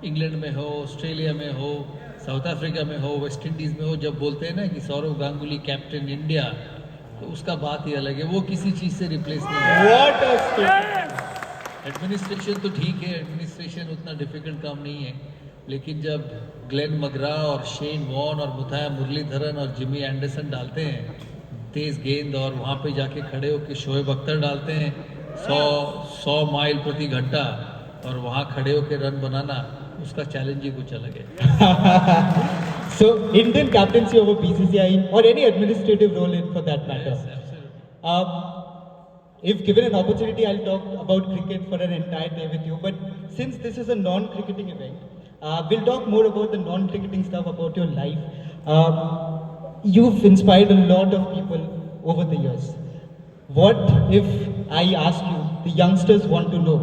England में हो, Australia में हो, साउथ अफ्रीका में हो, वेस्ट इंडीज़ में हो, जब बोलते हैं ना कि सौरव गांगुली कैप्टन इंडिया, तो उसका बात ही अलग है, वो किसी चीज़ से रिप्लेस नहीं है। What a statement. एडमिनिस्ट्रेशन तो ठीक है, एडमिनिस्ट्रेशन उतना डिफिकल्ट काम नहीं है, लेकिन जब ग्लेन मगरा और शेन वॉन और मुथाया मुरलीधरन और जिमी एंडरसन डालते हैं तेज़ गेंद, और वहाँ पे जाके खड़े होकर शोएब अख्तर डालते हैं 100 माइल प्रति घंटा, और वहाँ खड़े होकर रन बनाना, उसका चैलेंज ही कुछ अलग है। So, Indian captaincy over BCCI or any administrative role in for that matter. Yes, absolutely. If given an opportunity, I'll talk about cricket for an entire day with you. But since this is a non-cricketing event, we'll talk more about the non-cricketing stuff about your life. You've inspired a lot of people over the years. What if I ask you, the youngsters want to know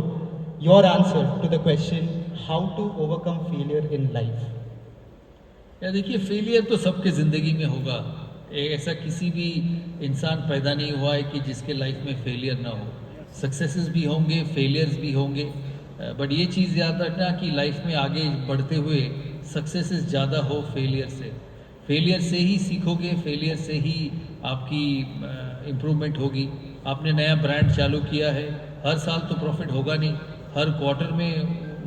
your answer to the question, how to overcome failure in life? या देखिए, failure तो सबके ज़िंदगी में होगा। ऐसा किसी भी इंसान पैदा नहीं हुआ है कि जिसके लाइफ में फेलियर ना हो। सक्सेसेस भी होंगे, फेलियर्स भी होंगे, बट ये चीज़ याद रखना कि लाइफ में आगे बढ़ते हुए सक्सेसेस ज़्यादा हो फेलियर से। फेलियर से ही सीखोगे, फेलियर से ही आपकी इम्प्रूवमेंट होगी। आपने नया ब्रांड चालू किया है, हर साल तो प्रॉफिट होगा नहीं, हर क्वार्टर में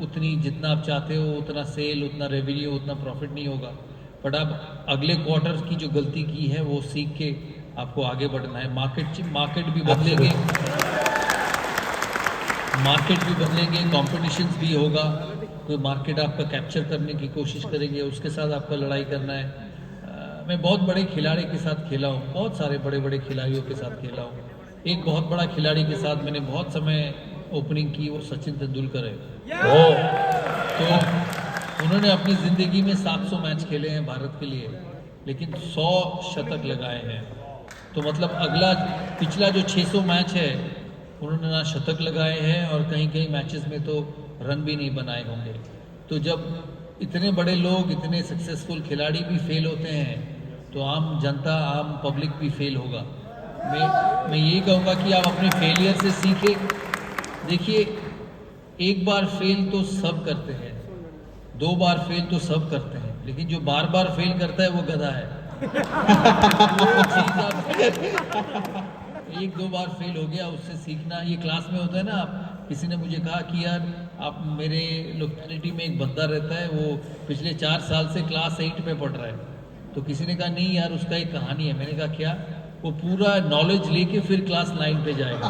उतनी जितना आप चाहते हो उतना सेल, उतना रेवेन्यू, उतना प्रॉफिट नहीं होगा, बट आप अगले क्वार्टर की जो गलती की है वो सीख के आपको आगे बढ़ना है। मार्केट भी बदलेंगे, कॉम्पिटिशन्स भी होगा, कोई मार्केट आपका कैप्चर करने की कोशिश करेंगे, उसके साथ आपका लड़ाई करना है। मैं बहुत बड़े खिलाड़ी के साथ खेला हूँ, बहुत सारे बड़े बड़े खिलाड़ियों के साथ खेला हूँ। एक बहुत बड़ा खिलाड़ी के साथ मैंने बहुत समय ओपनिंग की, वो सचिन तेंदुलकर है। तो उन्होंने अपनी ज़िंदगी में 700 मैच खेले हैं भारत के लिए, लेकिन 100 शतक लगाए हैं। तो मतलब पिछला जो 600 मैच है उन्होंने ना शतक लगाए हैं, और कहीं कहीं मैचेस में तो रन भी नहीं बनाए होंगे। तो जब इतने बड़े लोग, इतने सक्सेसफुल खिलाड़ी भी फेल होते हैं, तो आम जनता, आम पब्लिक भी फेल होगा। मैं यही कहूँगा कि आप अपने फेलियर से सीखें। देखिए, एक बार फेल तो सब करते हैं, 2 बार फेल तो सब करते हैं, लेकिन जो बार बार फेल करता है वो गधा है। वो चीज़ आप 1-2 बार फेल हो गया, उससे सीखना। ये क्लास में होता है ना, आप किसी ने मुझे कहा कि यार आप, मेरे लोकेलिटी में एक बंदा रहता है, वो पिछले 4 साल से क्लास 8 में पढ़ रहा है। तो किसी ने कहा नहीं यार, उसका एक कहानी है। मैंने कहा क्या? वो पूरा नॉलेज लेके फिर क्लास 9 पे जाएगा।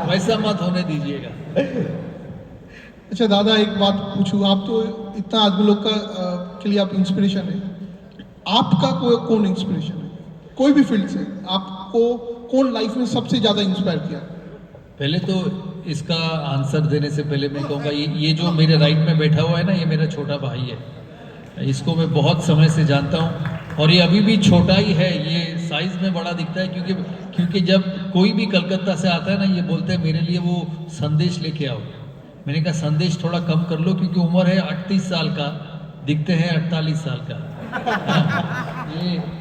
वैसा मत होने दीजिएगा। अच्छा दादा, एक बात पूछूं, आप तो इतना आदमी लोग के लिए आप इंस्पिरेशन है, आपका कौन इंस्पिरेशन है? कोई भी फील्ड से आपको कौन लाइफ में सबसे ज्यादा इंस्पायर किया? पहले तो इसका आंसर देने से पहले मैं कहूँगा, ये जो मेरे राइट में बैठा हुआ है ना, ये मेरा छोटा भाई है। इसको मैं बहुत समय से जानता हूँ, और ये अभी भी छोटा ही है। ये साइज में बड़ा दिखता है क्योंकि जब कोई भी कलकत्ता से आता है ना, ये बोलते हैं मेरे लिए वो संदेश लेके आओ। मैंने कहा संदेश थोड़ा कम कर लो, क्योंकि उम्र है 38 साल का, दिखते हैं 48 साल का।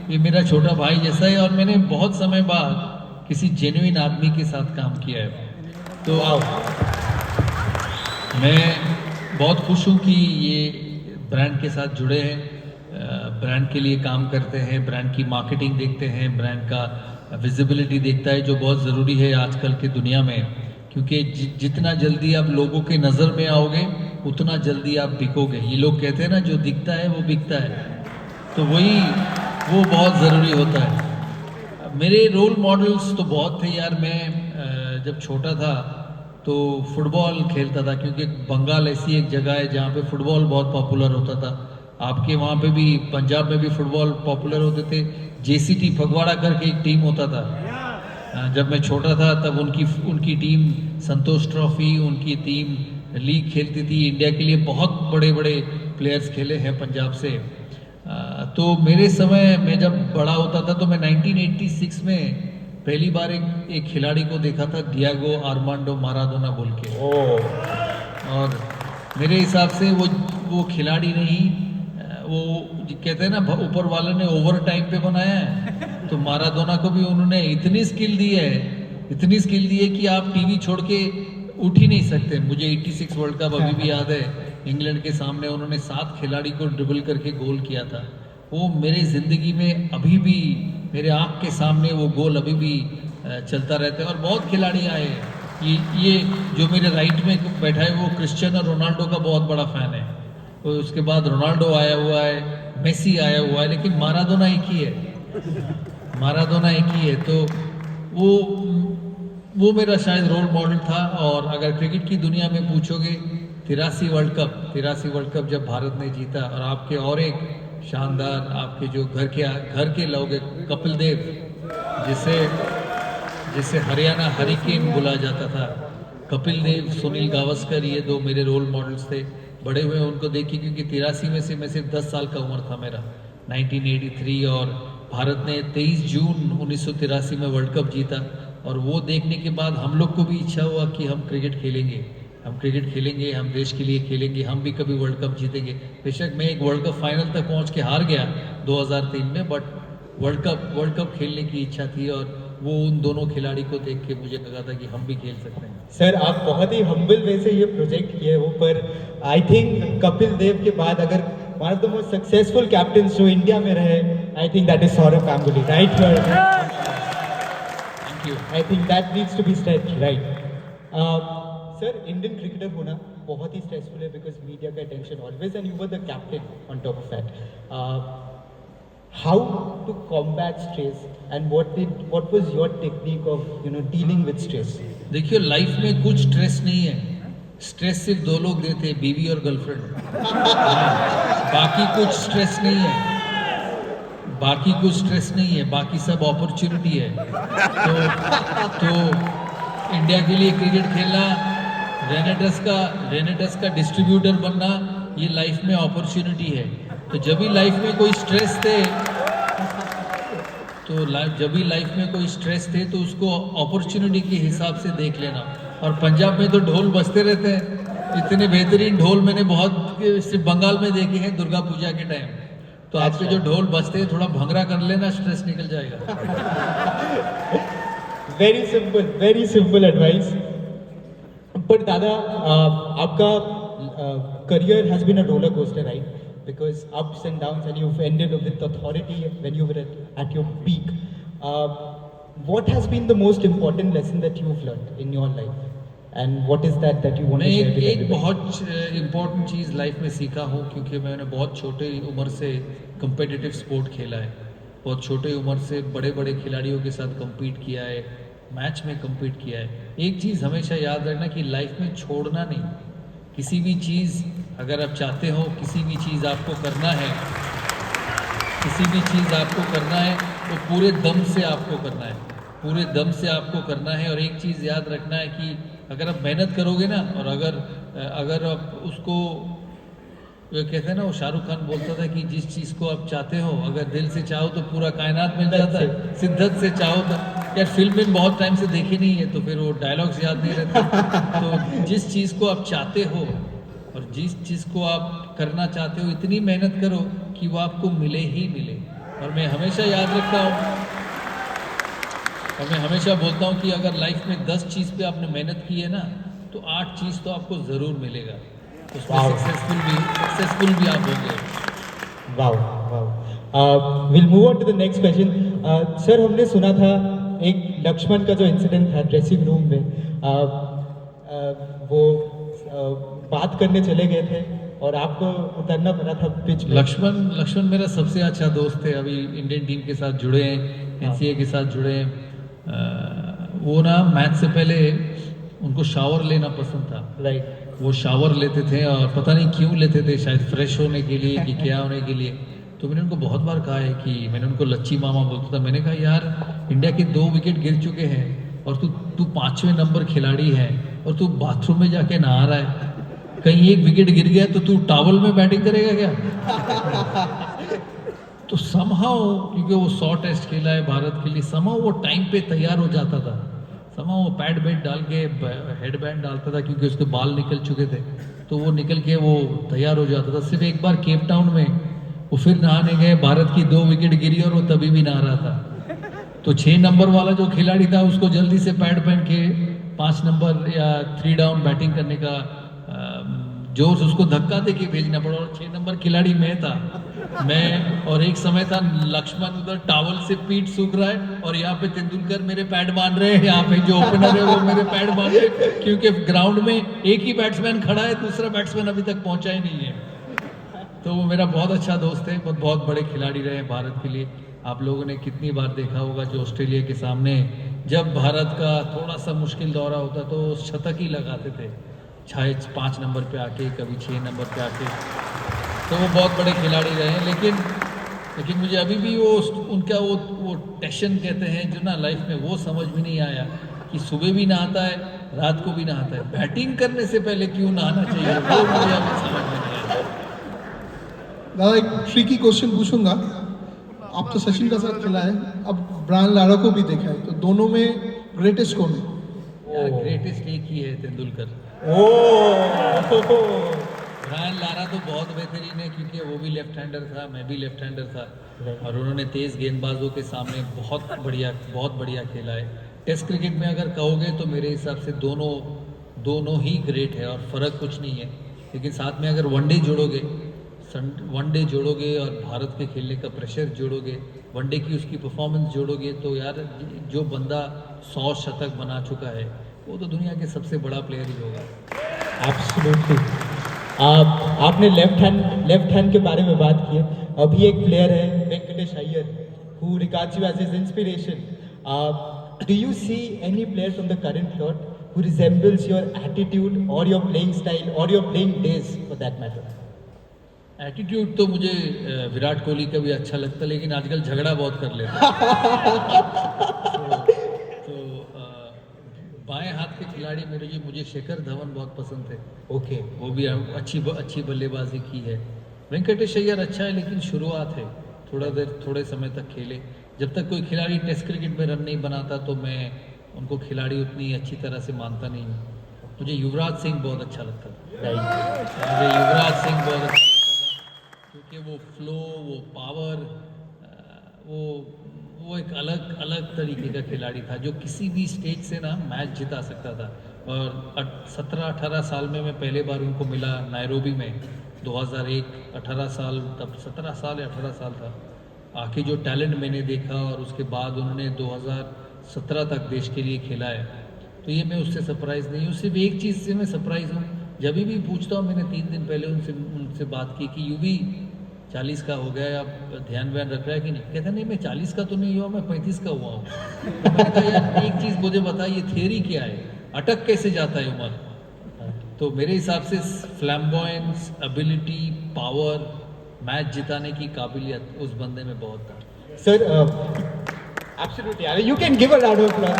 ये मेरा छोटा भाई जैसा है, और मैंने बहुत समय बाद किसी जेन्युइन आदमी के साथ काम किया है। तो मैं बहुत खुश हूँ कि ये ब्रांड के साथ जुड़े हैं, ब्रांड के लिए काम करते हैं, ब्रांड की मार्केटिंग देखते हैं, ब्रांड का विजिबिलिटी देखता है, जो बहुत ज़रूरी है आजकल की दुनिया में। क्योंकि जितना जल्दी आप लोगों के नज़र में आओगे, उतना जल्दी आप बिकोगे। ये लोग कहते हैं ना, जो दिखता है वो बिकता है, तो वो बहुत ज़रूरी होता है। मेरे रोल मॉडल्स तो बहुत थे यार। मैं जब छोटा था तो फुटबॉल खेलता था, क्योंकि बंगाल ऐसी एक जगह है जहाँ पे फुटबॉल बहुत पॉपुलर होता था। आपके वहाँ पे भी, पंजाब में भी फुटबॉल पॉपुलर होते थे। JCT फगवाड़ा करके एक टीम होता था। जब मैं छोटा था तब उनकी टीम संतोष ट्रॉफी, उनकी टीम लीग खेलती थी। इंडिया के लिए बहुत बड़े बड़े प्लेयर्स खेले हैं पंजाब से। तो मेरे समय में जब बड़ा होता था, तो मैं 1986 में पहली बार एक खिलाड़ी को देखा था, डियागो आर्मांडो माराडोना बोल के। और मेरे हिसाब से वो खिलाड़ी नहीं, वो कहते हैं ना, ऊपर वाले ने ओवर टाइम पे बनाया है। तो माराडोना को भी उन्होंने इतनी स्किल दी है कि आप टीवी छोड़ के उठ ही नहीं सकते। मुझे 86 वर्ल्ड कप अभी भी याद है इंग्लैंड के सामने उन्होंने 7 खिलाड़ी को ड्रिबल करके गोल किया था। वो मेरे ज़िंदगी में अभी भी मेरे आँख के सामने वो गोल अभी भी चलता रहता है। और बहुत खिलाड़ी आए हैं, ये जो मेरे राइट में बैठा है वो क्रिस्टियानो रोनाल्डो का बहुत बड़ा फ़ैन है। तो उसके बाद रोनाल्डो आया हुआ है, मेसी आया हुआ है, लेकिन माराडोना एक ही है। माराडोना एक ही है। तो वो मेरा शायद रोल मॉडल था। और अगर क्रिकेट की दुनिया में पूछोगे 83 वर्ल्ड कप जब भारत ने जीता, और आपके और एक शानदार आपके जो घर के लोग हैं, कपिल देव, जिसे हरियाणा हरिकेन बोला जाता था, कपिल देव, सुनील गावस्कर, ये 2 मेरे रोल मॉडल्स थे। बड़े हुए उनको देखी, क्योंकि 83 में से मैं सिर्फ 10 साल का उम्र था मेरा, 1983, और भारत ने 23 जून 1983 में वर्ल्ड कप जीता। और वो देखने के बाद हम लोग को भी इच्छा हुआ कि हम क्रिकेट खेलेंगे, हम देश के लिए खेलेंगे, हम भी कभी वर्ल्ड कप जीतेंगे। बेशक मैं एक वर्ल्ड कप फाइनल तक पहुंच के हार गया 2003 में, बट वर्ल्ड कप खेलने की इच्छा थी। और वो उन दोनों खिलाड़ी को देख के मुझे लगा था कि हम भी खेल सकते हैं। सर, आप बहुत ही हम्बल वे से ये प्रोजेक्ट किए हो, पर आई थिंक कपिल देव के बाद अगर one of the most successful captain जो इंडिया में रहे, I think that is Sourav Ganguly, right? Thank you. I think that needs to be stretched, right? Sir, Indian cricketer होना बहुत ही स्ट्रेसफुल है, बिकॉज मीडिया का attention always, and you were the captain on top of that. How to combat stress, and what was your technique of dealing with stress? देखिए, life में कुछ stress नहीं है। स्ट्रेस सिर्फ 2 लोग देते हैं, बीवी और गर्लफ्रेंड। बाकी कुछ स्ट्रेस नहीं है, बाकी सब अपॉर्चुनिटी है। तो इंडिया के लिए क्रिकेट खेलना, रेनेटस का डिस्ट्रीब्यूटर बनना, ये लाइफ में अपॉर्चुनिटी है। तो जब भी लाइफ में कोई स्ट्रेस थे तो उसको अपॉर्चुनिटी के हिसाब से देख लेना। और पंजाब में तो ढोल बजते रहते हैं, इतने बेहतरीन ढोल मैंने बहुत सिर्फ बंगाल में देखे हैं दुर्गा पूजा के टाइम। तो आपके जो ढोल बजते हैं, थोड़ा भंगड़ा कर लेना, स्ट्रेस निकल जाएगा। Very simple advice. पर दादा, आपका career has been a roller coaster, right? Because ups and downs, and you've ended with authority when you were at your peak. What has been the most important lesson that you've learned in your life? And what is that you want to share with everybody? एक बहुत important चीज़ life में सीखा हूँ, क्योंकि मैंने बहुत छोटे उम्र से कम्पिटिटिव स्पोर्ट खेला है। बहुत छोटे उम्र से बड़े बड़े खिलाड़ियों के साथ कम्पीट किया है, मैच में कम्पीट किया है। एक चीज़ हमेशा याद रखना कि लाइफ में छोड़ना नहीं। किसी भी चीज़ अगर आप चाहते हो, किसी भी चीज़ आपको करना है, तो पूरे दम से आपको करना है। और एक चीज़ याद रखना है कि अगर आप मेहनत करोगे ना, और अगर आप उसको, वो कहते हैं ना, वो शाहरुख खान बोलता था कि जिस चीज़ को आप चाहते हो, अगर दिल से चाहो तो पूरा कायनात मिल जाता है, शिद्दत से चाहो तो। यार, फिल्म में बहुत टाइम से देखी नहीं है, तो फिर वो डायलॉग्स याद नहीं रहते। तो जिस चीज़ को आप चाहते हो और जिस चीज़ को आप करना चाहते हो, इतनी मेहनत करो कि वो आपको मिले ही मिले। और मैं हमेशा याद रखता हूँ, और मैं हमेशा बोलता हूँ कि अगर लाइफ में 10 चीज़ पे आपने मेहनत की है ना, तो 8 चीज़ तो आपको ज़रूर मिलेगा। उसमें सक्सेसफुल भी आप होंगे। Wow. Will move on to the next question. Sir, हमने सुना था एक लक्ष्मण का जो इंसिडेंट था ड्रेसिंग रूम में, वो बात करने चले गए थे और आपको उतरना पड़ा था पिच में। लक्ष्मण मेरा सबसे अच्छा दोस्त है, अभी इंडियन टीम के साथ जुड़े हैं, एनसीए के साथ जुड़े हैं। वो ना मैच से पहले उनको शावर लेना पसंद था। राइट। वो शावर लेते थे, और पता नहीं क्यों लेते थे, शायद फ्रेश होने के लिए कि क्या होने के लिए। तो मैंने उनको बहुत बार कहा है कि मैंने उनको लच्छी मामा बोलता था। मैंने कहा, यार, इंडिया के 2 विकेट गिर चुके हैं और तू 5वें नंबर खिलाड़ी है और तू बाथरूम में जाके नहा रहा है। कहीं 1 विकेट गिर गया तो तू टॉवल में बैटिंग करेगा क्या? तो समहाउ, क्योंकि वो 100 टेस्ट खेला है भारत के लिए, समहाउ वो टाइम पे तैयार हो जाता था। समहाउ वो पैड बैड डाल के हेड बैंड डालता था, क्योंकि उसके बाल निकल चुके थे, तो वो निकल के वो तैयार हो जाता था। सिर्फ एक बार केप टाउन में वो फिर नहाने गए, भारत की 2 विकेट गिरी और वो तभी भी नहा रहा था। तो 6 नंबर वाला जो खिलाड़ी था, उसको जल्दी से पैड पहन के 5 नंबर या 3 डाउन बैटिंग करने का जो उसको धक्का दे के भेजना पड़ा, और 6 नंबर खिलाड़ी मैं था। मैं, और एक समय था लक्ष्मण उधर टावल से पीठ सूख रहा है और यहाँ पे तेंदुलकर मेरे पैड बांध रहे हैं, यहाँ पे जो ओपनर है वो मेरे पैड बांध रहे हैं, क्योंकि ग्राउंड में एक ही बैट्समैन खड़ा है, दूसरा बैट्समैन अभी तक पहुंचा ही नहीं है। तो वो मेरा बहुत अच्छा दोस्त है, बहुत बड़े खिलाड़ी रहे हैं भारत के लिए। आप लोगों ने कितनी बार देखा होगा जो ऑस्ट्रेलिया के सामने जब भारत का थोड़ा सा मुश्किल दौरा होता तो शतक ही लगाते थे, चाहे 5 नंबर पे आके, कभी 6 नंबर पे आके। तो वो बहुत बड़े खिलाड़ी रहे हैं, लेकिन मुझे अभी भी वो उनका वो टेंशन कहते हैं जो ना लाइफ में, वो समझ में नहीं आया कि सुबह भी नहाता है, रात को भी नहाता है, बैटिंग करने से पहले क्यों नहाना चाहिए, वो मुझे अभी समझ में नहीं आया। दादा एक ट्रिकी क्वेश्चन पूछूंगा। आप तो सचिन का साथ खेला है, अब ब्रायन लारा को भी देखा है, तो दोनों में ग्रेटेस्ट कौन है? यार ग्रेटेस्ट एक ही है, तेंदुलकर। ब्रायन लारा तो बहुत बेहतरीन है, क्योंकि वो भी लेफ्ट हैंडर था, मैं भी लेफ्ट हैंडर था, और उन्होंने तेज गेंदबाजों के सामने बहुत बढ़िया खेला है। टेस्ट क्रिकेट में अगर कहोगे तो मेरे हिसाब से दोनों ही ग्रेट है और फर्क कुछ नहीं है। लेकिन साथ में अगर वनडे जोड़ोगे और भारत के खेलने का प्रेशर जोड़ोगे, वनडे की उसकी परफॉर्मेंस जोड़ोगे, तो यार जो बंदा 100 शतक बना चुका है वो तो दुनिया के सबसे बड़ा प्लेयर ही होगा। एब्सोल्युटली। आपने लेफ्ट हैंड के बारे में बात की है। अभी एक प्लेयर है Venkatesh Iyer, who regards you as his inspiration. Do you see any player from the current lot who resembles your attitude or your playing style or your playing days for that matter? Attitude तो मुझे विराट कोहली का भी अच्छा लगता है, लेकिन आजकल झगड़ा बहुत कर लेता है। तो बाएं हाथ के खिलाड़ी मुझे शेखर धवन बहुत पसंद थे। ओके। वो भी अच्छी बल्लेबाजी की है। वेंकटेश अय्यर अच्छा है, लेकिन शुरुआत है, थोड़े समय तक खेले। जब तक कोई खिलाड़ी टेस्ट क्रिकेट में रन नहीं बनाता तो मैं उनको खिलाड़ी उतनी अच्छी तरह से मानता नहीं हूँ। मुझे युवराज सिंह बहुत अच्छा लगता था। मुझे युवराज सिंह बहुत अच्छा लगता था, क्योंकि वो फ्लो, वो पावर, वो एक अलग तरीके का खिलाड़ी था, जो किसी भी स्टेज से ना मैच जिता सकता था। और 17-18 साल में मैं पहले बार उनको मिला नायरोबी में 2001, 18 साल, तब 17 साल या 18 साल था। आके जो टैलेंट मैंने देखा, और उसके बाद उन्होंने 2017 तक देश के लिए खेला है, तो ये मैं उससे सरप्राइज़ नहीं हूँ। सिर्फ एक चीज़ से मैं सरप्राइज़ हूँ, जब भी पूछता हूँ, मैंने 3 दिन पहले उनसे बात की कि यूवी 40 का हो गया, आप ध्यान रख रहा है कि नहीं? कहता नहीं, मैं 40 का तो नहीं हुआ, मैं 35 का हुआ हूँ। मैंने कहा यार एक चीज़ मुझे बता, ये थियरी क्या है, अटक कैसे जाता है उम्र? तो मेरे हिसाब से फ्लैम्बॉयंस, एबिलिटी, पावर, मैच जिताने की काबिलियत उस बंदे में बहुत था। Sir, absolutely, you can give a round of applause.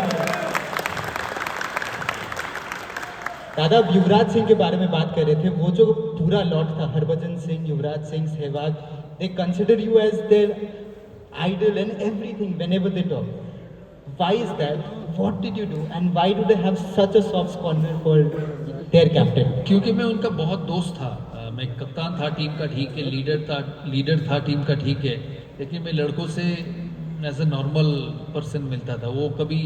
दादा, युवराज सिंह के बारे में बात कर रहे थे। वो जो पूरा लॉट था, Harbhajan Singh, Yuvraj Singh, Sehwag, they consider you as their idol and everything whenever they talk. Why is that? What did you do and why do they have such a soft corner for their captain? क्योंकि मैं उनका बहुत दोस्त था। मैं कप्तान था टीम का, ठीक है, लीडर था टीम का, ठीक है, लेकिन मैं लड़कों से एज अ नॉर्मल पर्सन मिलता था। वो कभी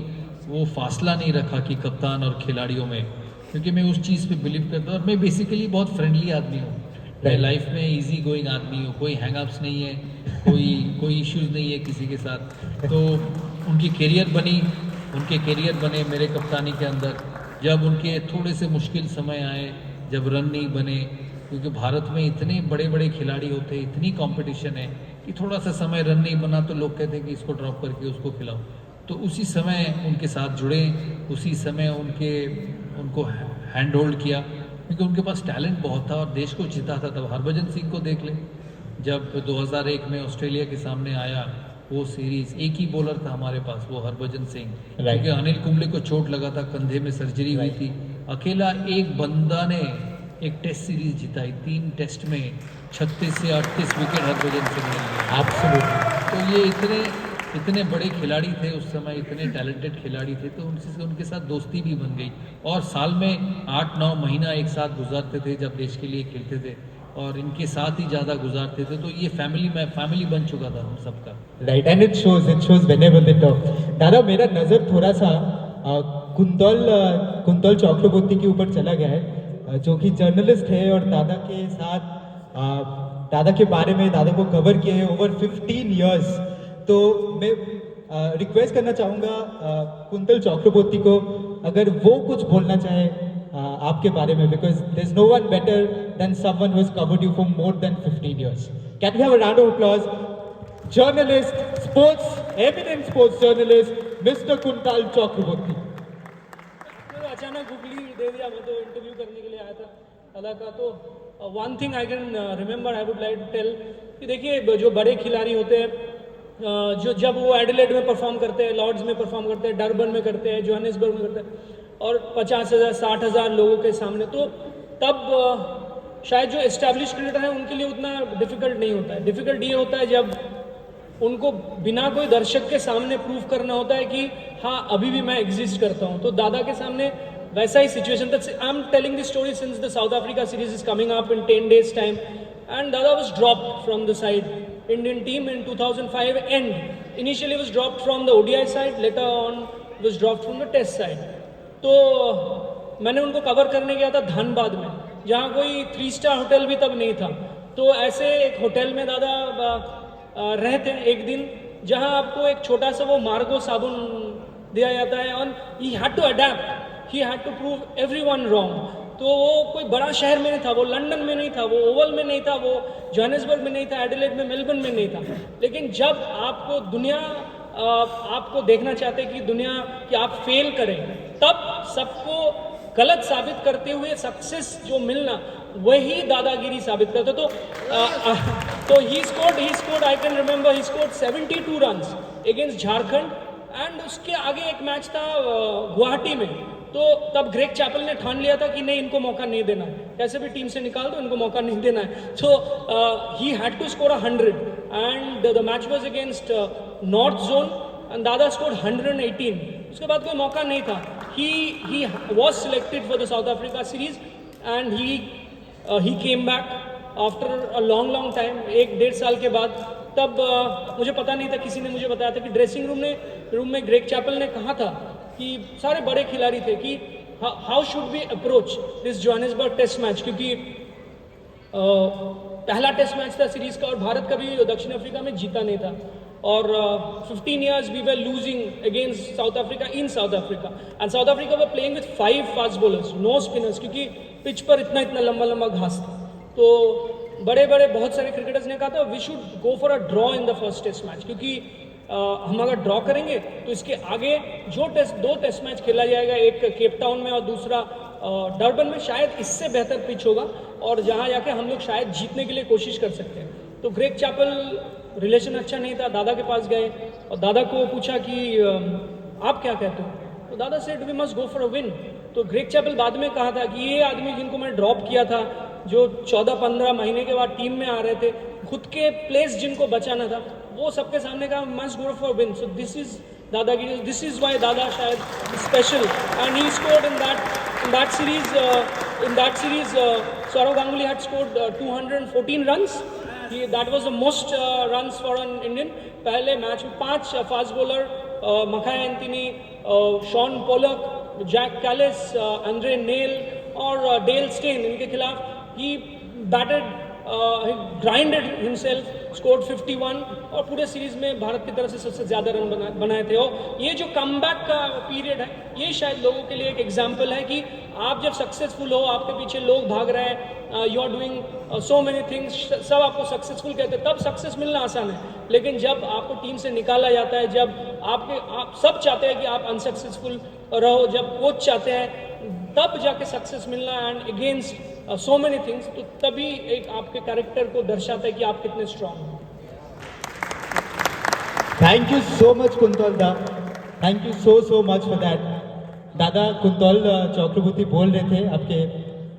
वो फासला नहीं रखा कि कप्तान और खिलाड़ियों में, क्योंकि मैं उस चीज़ पे बिलीव करता हूँ। और मैं बेसिकली बहुत फ्रेंडली आदमी हूँ, मैं लाइफ में इजी गोइंग आदमी हूँ, कोई हैंगअप्स नहीं है, कोई इश्यूज नहीं है किसी के साथ। तो उनके करियर बने मेरे कप्तानी के अंदर, जब उनके थोड़े से मुश्किल समय आए, जब रन नहीं बने, क्योंकि भारत में इतने बड़े खिलाड़ी होते हैं, इतनी कंपटीशन है कि थोड़ा सा समय रन नहीं बना तो लोग कहते हैं कि इसको ड्रॉप करके उसको खिलाओ। तो उसी समय उनके साथ जुड़े, उसी समय उनको हैंड होल्ड किया, क्योंकि उनके पास टैलेंट बहुत था और देश को जिता था। तब हरभजन सिंह को देख ले, जब 2001 में ऑस्ट्रेलिया के सामने आया वो सीरीज, एक ही बॉलर था हमारे पास, वो हरभजन सिंह, क्योंकि अनिल कुंबले को चोट लगा था, कंधे में सर्जरी हुई थी। अकेला एक बंदा ने एक टेस्ट सीरीज जिताई, 3 टेस्ट में 36 से 38 विकेट हरभजन सिंह ने लिए। एब्सोल्युटली। तो ये इतने बड़े खिलाड़ी थे उस समय, इतने टैलेंटेड खिलाड़ी थे, तो उनके साथ दोस्ती भी बन गई। और साल में 8-9 महीना एक साथ गुजारते थे जब देश के लिए खेलते थे, और इनके साथ ही ज़्यादा गुजारते थे। तो ये फैमिली बन चुका था हम सबका। Right, and it shows whenever they talk. दादा, मेरा नज़र थोड़ा सा कुंतल चक्रवर्ती के ऊपर चला गया है। जो कि जर्नलिस्ट है और दादा के साथ दादा के बारे में दादा को कवर किए हैं ओवर 15 इयर्स। तो मैं रिक्वेस्ट करना चाहूँगा कुंतल चक्रवर्ती को, अगर वो कुछ बोलना चाहे आपके बारे में, because there is no one better than someone who has covered you for more than 15 years. Can we have a round of applause? Journalist, sports, eminent sports journalist mister Kuntal Chakraborty. तो अचानक गुगली दे दिया, मैं तो इंटरव्यू करने के लिए आया था दादा का। तो one thing I can remember, I would like to tell कि देखिए जो बड़े खिलाड़ी होते हैं, जो जब वो एडिलेड में परफॉर्म करते हैं, लॉर्ड्स में परफॉर्म करते हैं, डरबन में करते हैं, जोहानिसबर्ग में करते हैं, और 50,000 60,000 लोगों के सामने, तो तब शायद जो एस्टैब्लिश क्रिकेटर हैं उनके लिए उतना डिफिकल्ट नहीं होता है। डिफिकल्ट ये होता है जब उनको बिना कोई दर्शक के सामने प्रूव करना होता है कि हाँ अभी भी मैं एग्जिस्ट करता हूँ। तो दादा के सामने वैसा ही सिचुएशन था। I am telling this story since the South Africa series is coming up in 10 days time, and Dada was dropped from the side Indian team in 2005 end. Initially was dropped from the ODI side, later on was dropped from the test side. तो मैंने उनको cover करने गया था धनबाद में, जहाँ कोई 3 star hotel भी तब नहीं था। तो ऐसे एक होटल में दादा रहते हैं एक दिन, जहाँ आपको एक छोटा सा वो मार्गो साबुन दिया जाता है, और he had to adapt, he had to prove everyone wrong. तो वो कोई बड़ा शहर में नहीं था, वो लंदन में नहीं था, वो ओवल में नहीं था, वो जोहानिसबर्ग में नहीं था, एडिलेड में, मेलबर्न में नहीं था। लेकिन जब आपको दुनिया आपको देखना चाहते कि दुनिया कि आप फेल करें, तब सबको गलत साबित करते हुए सक्सेस जो मिलना, वही दादागिरी साबित करता। तो he scored I can remember he scored 72 runs against Jharkhand, and उसके आगे एक मैच था गुवाहाटी में। तो तब ग्रेग चैपल ने ठान लिया था कि नहीं, इनको मौका नहीं देना है, कैसे भी टीम से निकाल दो, इनको मौका नहीं देना है। So he had to score 100, and the match was against North Zone, and Dada scored 118। उसके बाद कोई मौका नहीं था। He was selected for the South Africa series, and he came back after a long time, 1-1.5 साल के बाद। तब मुझे पता नहीं था, किसी ने मुझे बताया था कि ड्रेसिंग रूम में ग्रेग चैपल ने कहा था कि सारे बड़े खिलाड़ी थे कि how should be approach this Johannesburg test match, क्योंकि पहला टेस्ट मैच था सीरीज का, और भारत कभी दक्षिण अफ्रीका में जीता नहीं था, और 15 years we were losing against South Africa in South Africa, and South Africa were playing with 5 fast bowlers, no spinners, क्योंकि पिच पर इतना लंबा घास था। तो बड़े बहुत सारे क्रिकेटर्स ने कहा था we should go for a draw in the first test match, क्योंकि हम अगर ड्रॉ करेंगे तो इसके आगे जो 2 टेस्ट मैच खेला जाएगा, एक केप टाउन में और दूसरा डरबन में, शायद इससे बेहतर पिच होगा, और जहाँ जाके हम लोग शायद जीतने के लिए कोशिश कर सकते हैं। तो ग्रेग चैपल, रिलेशन अच्छा नहीं था, दादा के पास गए और दादा को पूछा कि आप क्या कहते हो? तो Dada said we must go for a win. तो ग्रेग चैपल बाद में कहा था कि ये आदमी जिनको मैं ड्रॉप किया था, जो 14-15 महीने के बाद टीम में आ रहे थे, खुद के प्लेस जिनको बचाना था, वो सबके सामने कहा must go for win. So this is दादागिरी, दिस इज वाई दादा शायद special, and he scored in that series Sourav Ganguly had scored 214 runs. That was the most runs for an Indian. पहले मैच में 5 fast bowler, Makhaya Ntini, Shaun Pollock, Jacques Kallis, Andre Nel और Dale Steyn, इनके खिलाफ ही batted, he grinded himself, scored 51, और पूरे series में भारत की तरफ से सबसे ज़्यादा रन बनाए थे। और ये जो कमबैक का पीरियड है, ये शायद लोगों के लिए एक एग्जाम्पल है कि आप जब सक्सेसफुल हो, आपके पीछे लोग भाग रहे हैं, you are doing so many things, सब आपको सक्सेसफुल कहते हैं, तब सक्सेस मिलना आसान है। लेकिन जब आपको टीम से निकाला जाता है, जब आप सब चाहते हैं कि आप अनसक्सेसफुल रहो, जब कोच चाहते हैं, तब जाके सक्सेस मिलना, and against so many things, तो तभी एक आपके कैरेक्टर को दर्शाता है कि आप कितने स्ट्रांग हो। Thank you so much Kuntal da, thank you so much for that. Dada, Kuntal Chakraborty बोल रहे थे आपके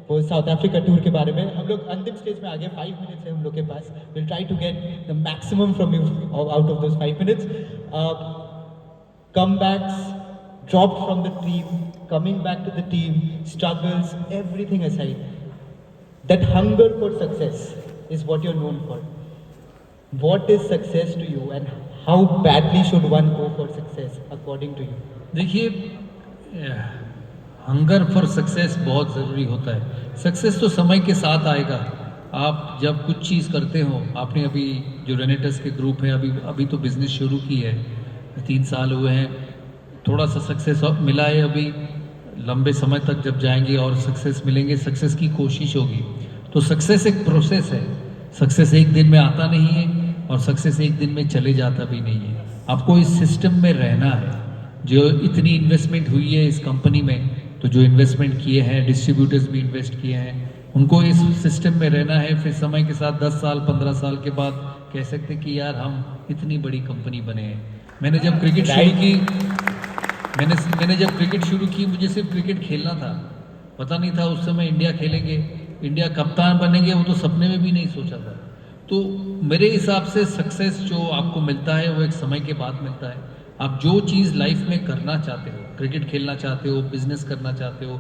वो साउथ अफ्रीका टूर के बारे में। हम लोग अंतिम स्टेज में आ गए, 5 मिनट्स है हम लोग के पास। Will try to get the maximum from you out of those 5 minutes. Comebacks, dropped from the team, coming back to the team, struggles, everything aside, that hunger for success is what you're known for. What is success to you, and how badly should one go for success according to you? देखिए, hunger for success बहुत ज़रूरी होता है। Success तो समय के साथ आएगा। आप जब कुछ चीज़ करते हो, आपने अभी जो रेनेटस के ग्रुप है अभी तो बिजनेस शुरू की है, 3 साल हुए हैं, थोड़ा सा सक्सेस मिला है अभी, लंबे समय तक जब जाएंगे और सक्सेस मिलेंगे, सक्सेस की कोशिश होगी। तो सक्सेस एक प्रोसेस है, सक्सेस एक दिन में आता नहीं है और सक्सेस एक दिन में चले जाता भी नहीं है। आपको इस सिस्टम में रहना है। जो इतनी इन्वेस्टमेंट हुई है इस कंपनी में, तो जो इन्वेस्टमेंट किए हैं, डिस्ट्रीब्यूटर्स भी इन्वेस्ट किए हैं, उनको इस सिस्टम में रहना है। फिर समय के साथ 10 साल 15 साल के बाद कह सकते कि यार हम इतनी बड़ी कंपनी बने हैं। मैंने जब क्रिकेट शुरू की मुझे सिर्फ क्रिकेट खेलना था, पता नहीं था उस समय इंडिया खेलेंगे, इंडिया कप्तान बनेंगे, वो तो सपने में भी नहीं सोचा था। तो मेरे हिसाब से सक्सेस जो आपको मिलता है वो एक समय के बाद मिलता है। आप जो चीज़ लाइफ में करना चाहते हो, क्रिकेट खेलना चाहते हो, बिजनेस करना चाहते हो,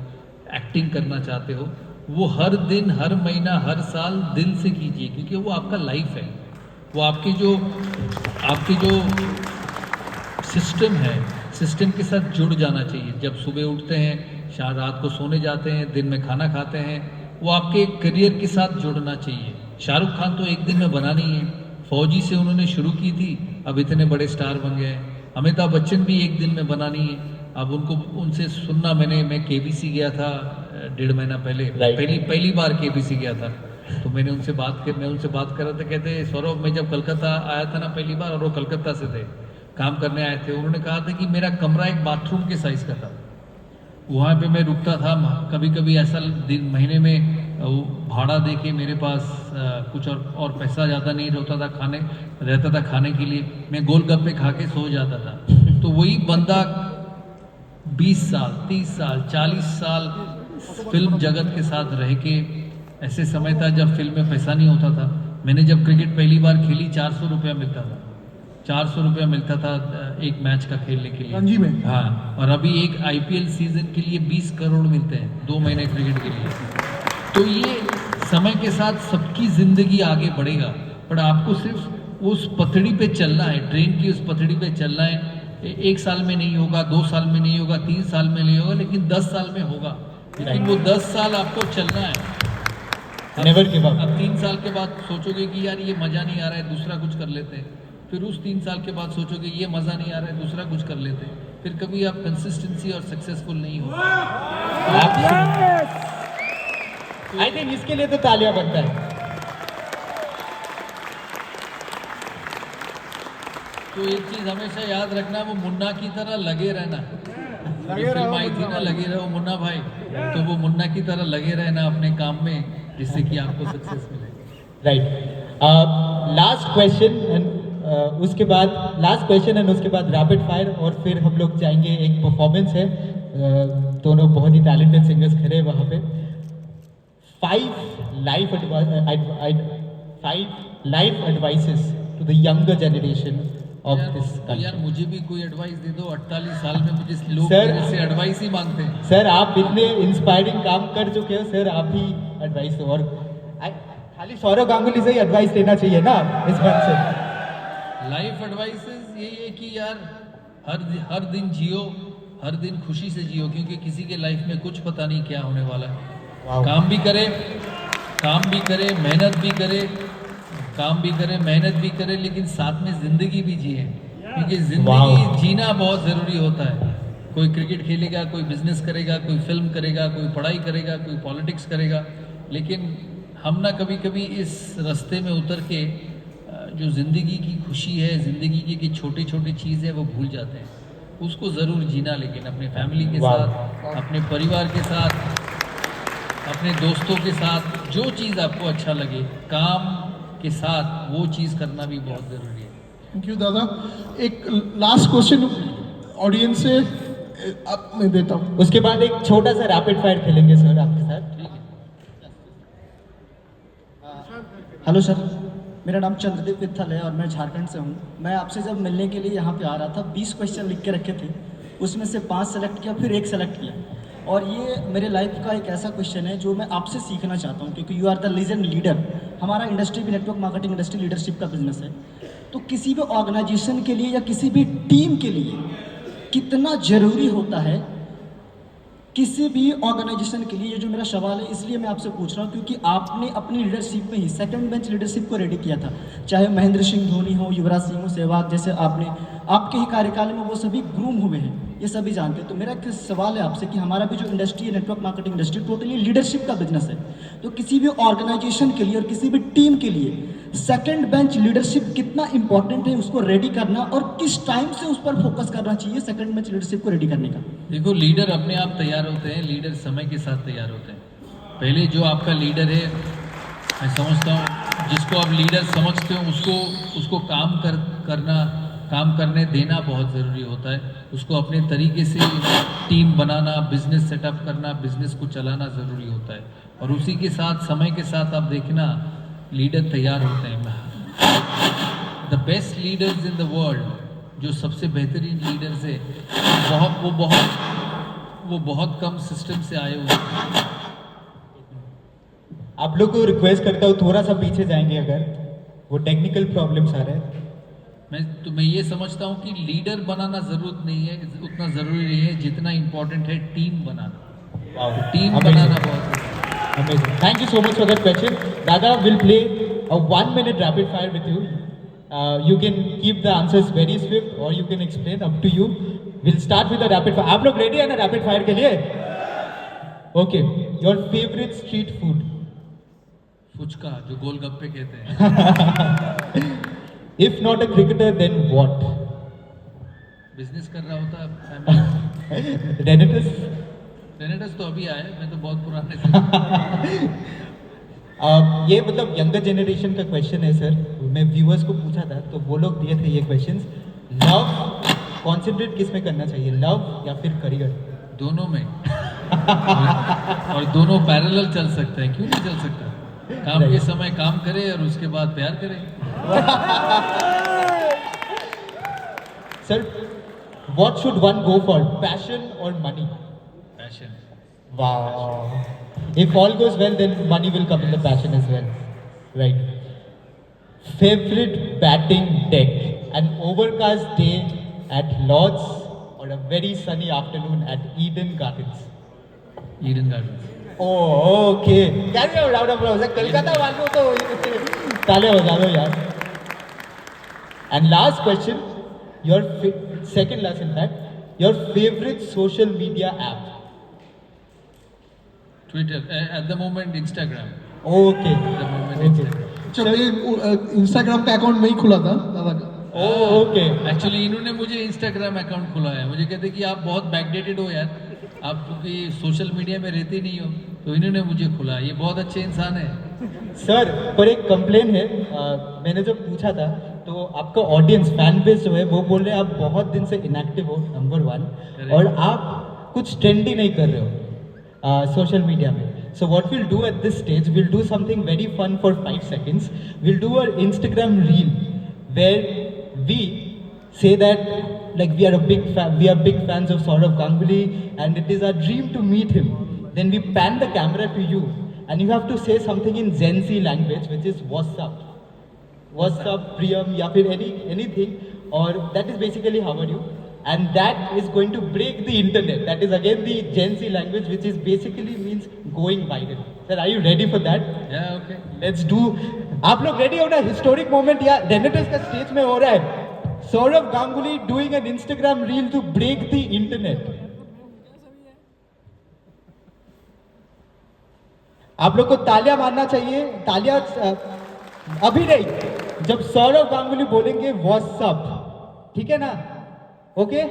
एक्टिंग करना चाहते हो, वो हर दिन, हर महीना, हर साल दिल से कीजिए, क्योंकि वो आपका लाइफ है। वो आपके जो सिस्टम है, सिस्टम के साथ जुड़ जाना चाहिए। जब सुबह उठते हैं, शायद रात को सोने जाते हैं, दिन में खाना खाते हैं, वो आपके करियर के साथ जुड़ना चाहिए। शाहरुख खान तो एक दिन में बना नहीं है, फौजी से उन्होंने शुरू की थी, अब इतने बड़े स्टार बन गए हैं। अमिताभ बच्चन भी एक दिन में बना नहीं है। अब उनसे सुनना, मैं केबीसी गया था 1.5 महीना पहले, पहली बार केबीसी गया था, तो मैं उनसे बात कर रहा था। कहते सौरभ, मैं जब कलकत्ता आया था ना पहली बार, और वो कलकत्ता से थे, काम करने आए थे, उन्होंने कहा था कि मेरा कमरा एक बाथरूम के साइज का था, वहाँ पे मैं रुकता था। कभी कभी ऐसा दिन महीने में भाड़ा दे के मेरे पास कुछ और पैसा ज़्यादा नहीं रहता था खाने के लिए, मैं गोलगप्पे खा के सो जाता था। तो वही बंदा 20 साल, 30 साल, 40 साल फिल्म जगत के साथ रह के, ऐसे समय था जब फिल्म में पैसा नहीं होता था। मैंने जब क्रिकेट पहली बार खेली, 400 रुपया मिलता था, 400 रुपया मिलता था एक मैच का खेलने के लिए, रणजी में। हाँ, और अभी एक IPL सीजन के लिए 20 करोड़ मिलते हैं 2 महीने क्रिकेट के लिए। तो ये समय के साथ सबकी जिंदगी आगे बढ़ेगा, पर आपको सिर्फ उस पटड़ी पे चलना है, ट्रेन की उस पटड़ी पे चलना है। 1 साल में नहीं होगा, 2 साल में नहीं होगा, 3 साल में नहीं होगा, लेकिन 10 साल में होगा। लेकिन वो 10 साल आपको चलना है। Never give up. अब 3 साल के बाद सोचोगे कि यार ये मज़ा नहीं आ रहा है, दूसरा कुछ कर लेते हैं। फिर उस 3 साल के बाद सोचोगे ये मज़ा नहीं आ रहा है, दूसरा कुछ कर लेते हैं। फिर कभी आप कंसिस्टेंसी और सक्सेसफुल नहीं हो। आई थिंक इसके लिए तो तालियां बनता है। तो एक चीज हमेशा याद रखना, वो मुन्ना की तरह लगे रहना। फिल्म आई थी ना लगे रहो मुन्ना भाई, तो वो मुन्ना की तरह लगे रहना अपने काम में, जिससे कि आपको सक्सेस मिले। राइट। लास्ट क्वेश्चन एंड उसके बाद रैपिड फायर, और फिर हम लोग जाएंगे, एक परफॉर्मेंस है, दोनों बहुत ही टैलेंटेड सिंगर्स खड़े हैं वहाँ पे। 5 life advices to the younger generation of this country. यार मुझे भी कोई एडवाइस दे दो, 48 साल में मुझे लोग Sir, मेरे से एडवाइस ही मांगते हैं। सर आप इतने इंस्पायरिंग काम कर चुके हो सर, आप ही एडवाइस दो। और खाली सौरव गांगुली से ही एडवाइस देना चाहिए ना इस बात से। लाइफ एडवाइसेस यही है कि यार हर दिन जियो, हर दिन खुशी से जियो, क्योंकि किसी के लाइफ में कुछ पता नहीं क्या होने वाला है। काम भी करे, मेहनत भी करे, लेकिन साथ में जिंदगी भी जिए, क्योंकि जिंदगी जीना बहुत ज़रूरी होता है। कोई क्रिकेट खेलेगा, कोई बिजनेस करेगा, कोई फिल्म करेगा, कोई पढ़ाई करेगा, कोई पॉलिटिक्स करेगा, लेकिन हम ना कभी कभी इस रास्ते में उतर के जो ज़िंदगी की खुशी है, ज़िंदगी की छोटी छोटी चीज़ है, वो भूल जाते हैं। उसको ज़रूर जीना, लेकिन अपने फैमिली के साथ, अपने परिवार के साथ, अपने दोस्तों के साथ, जो चीज़ आपको अच्छा लगे, काम के साथ वो चीज़ करना भी बहुत ज़रूरी है। थैंक यू दादा। एक लास्ट क्वेश्चन ऑडियंस से अब मैं देता हूँ, उसके बाद एक छोटा सा रैपिड फायर खेलेंगे सर आपके साथ। ठीक है। हेलो सर, मेरा नाम चंद्रदीप वित्थल है और मैं झारखंड से हूँ। मैं आपसे जब मिलने के लिए यहाँ पे आ रहा था, 20 क्वेश्चन लिख के रखे थे, उसमें से 5 सेलेक्ट किया, फिर 1 सेलेक्ट किया, और ये मेरे लाइफ का एक ऐसा क्वेश्चन है जो मैं आपसे सीखना चाहता हूँ, क्योंकि you are the legend leader. हमारा इंडस्ट्री भी नेटवर्क मार्केटिंग इंडस्ट्री लीडरशिप का बिजनेस है, तो किसी भी ऑर्गेनाइजेशन के लिए या किसी भी टीम के लिए कितना ज़रूरी होता है किसी भी ऑर्गेनाइजेशन के लिए, ये जो मेरा सवाल है इसलिए मैं आपसे पूछ रहा हूँ क्योंकि आपने अपनी लीडरशिप में ही सेकंड बेंच लीडरशिप को रेडी किया था, चाहे महेंद्र सिंह धोनी हो, युवराज सिंह हो, सहवाग जैसे आपने आपके ही कार्यकाल में वो सभी ग्रूम हुए हैं, ये सभी जानते हैं। तो मेरा एक सवाल है आपसे कि हमारा भी जो इंडस्ट्री है, network marketing industry, totally leadership का बिजनेस है। तो किसी भी ऑर्गेनाइजेशन के लिए और किसी भी टीम के लिए सेकंड बेंच लीडरशिप कितना इंपॉर्टेंट है, उसको रेडी करना, और किस टाइम से उस पर फोकस करना चाहिए सेकंड बेंच लीडरशिप को रेडी करने का? देखो, लीडर अपने आप तैयार होते हैं, लीडर समय के साथ तैयार होते हैं। पहले जो आपका लीडर है, मैं समझता हूँ जिसको आप लीडर समझते हो उसको काम करने देना बहुत ज़रूरी होता है। उसको अपने तरीके से टीम बनाना, बिजनेस सेटअप करना, बिजनेस को चलाना ज़रूरी होता है। और उसी के साथ समय के साथ आप देखना लीडर तैयार होते हैं। The best leaders in the world, जो सबसे बेहतरीन लीडर्स है, वो बहुत कम सिस्टम से आए हुए हैं। आप लोग को रिक्वेस्ट करता हूँ थोड़ा सा पीछे जाएंगे, अगर वो टेक्निकल प्रॉब्लम्स आ रहे हैं। मैं ये समझता हूँ कि लीडर बनाना जरूरत नहीं है, उतना ज़रूरी नहीं है जितना इम्पोर्टेंट है टीम बनाना। टीम बनाना बहुत Amazing. Thank you so much for that question. Dada will play a 1 minute rapid fire with you. You can keep the answers very swift or you can explain, up to you. We'll start with the rapid fire. आप लोग ready है ना rapid fire के लिए? Okay. Your favorite street food? Phuchka, जो गोलगप्पे कहते हैं। If not a cricketer, then what? Business कर रहा होता है। Renitus? सेनेटर्स तो अभी आए, मैं तो बहुत पुराने से। ये मतलब यंगर जनरेशन का क्वेश्चन है सर। मैं व्यूअर्स को पूछा था तो वो लोग दिए थे ये क्वेश्चंस। लव कॉन्सेंट्रेट किस में करना चाहिए, लव या फिर करियर? दोनों में। और दोनों पैरेलल चल सकते हैं, क्यों नहीं चल सकता? काम के समय काम करे और उसके बाद प्यार करे। Sir, what should one go for, passion or money? Passion. Wow. If all goes well, then money will come in the passion as well. Right. Favorite batting deck? An overcast day at Lord's or a very sunny afternoon at Eden Gardens? Eden gardens. Oh, okay. Can we have a round of applause? Calcutta वालों तो ताले बजा दो यार. And last question, your second last in fact, your favorite social media app? Twitter, at the moment Instagram. Okay. At the moment Okay. Instagram. अच्छा, मैं Instagram का account मैं ही खुला था दादा का। Oh, okay. एक्चुअली इन्होंने मुझे इंस्टाग्राम अकाउंट खुलाया। मुझे कहते कि आप बहुत बैकडेटेड हो यार, आप क्योंकि सोशल मीडिया में रहते नहीं हो, तो इन्होंने मुझे खुलाया। ये बहुत अच्छे इंसान है। सर, पर एक कंप्लेन है। मैंने जब पूछा था तो आपका ऑडियंस, फैन बेस जो है वो बोल रहे हैं आप बहुत दिन से इनएक्टिव हो, नंबर 1, और आप कुछ ट्रेंडी नहीं कर रहे हो सोशल मीडिया में। So what we'll do at this stage, we'll do something very fun for 5 seconds. We'll do an Instagram reel where we say that like we are big fans of Saurav Ganguly and it is our dream to meet him. Then we pan the camera to you and you have to say something in Gen Z language, which is what's up, Priyam, या फिर anything, or that is basically how are you, and that is going to break the internet. That is again the Gen Z language, which is basically means going viral. Sir, are you ready for that? या okay. Let's do. आप लोग ready हो ना? Historic moment या Renatus का stage में हो रहा है। Saurav Ganguly doing an Instagram reel to break the internet. आप लोग को तालियां मारना चाहिए। तालियां अभी नहीं, जब सौरव गांगुली बोलेंगे व्हाट्सअप, ठीक है ना? Okay,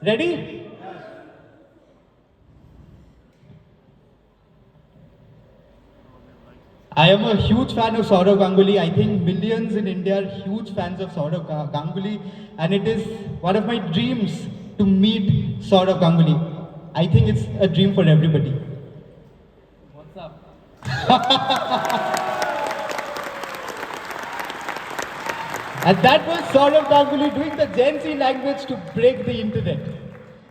ready? I am a huge fan of Saurav Ganguly. I think millions in India are huge fans of Saurav Ganguly, and it is one of my dreams to meet Saurav Ganguly. I think it's a dream for everybody. What's up? And that was Saurav Ganguly doing the Gen Z language to break the internet.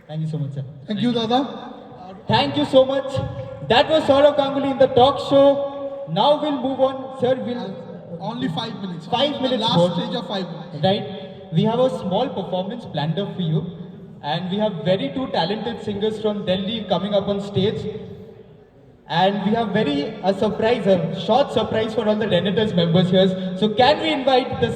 Thank you so much, sir. Thank you दादा। Thank you so much. That was Saurav Ganguly in the talk show. Now we'll move on, sir. We'll Only 5 minutes. 5 minutes Last more. stage of 5 minutes. Right? We have a small performance planned up for you. and we have very two talented singers from Delhi coming up on stage. And we have a short surprise for all the Renators members here. So can we invite the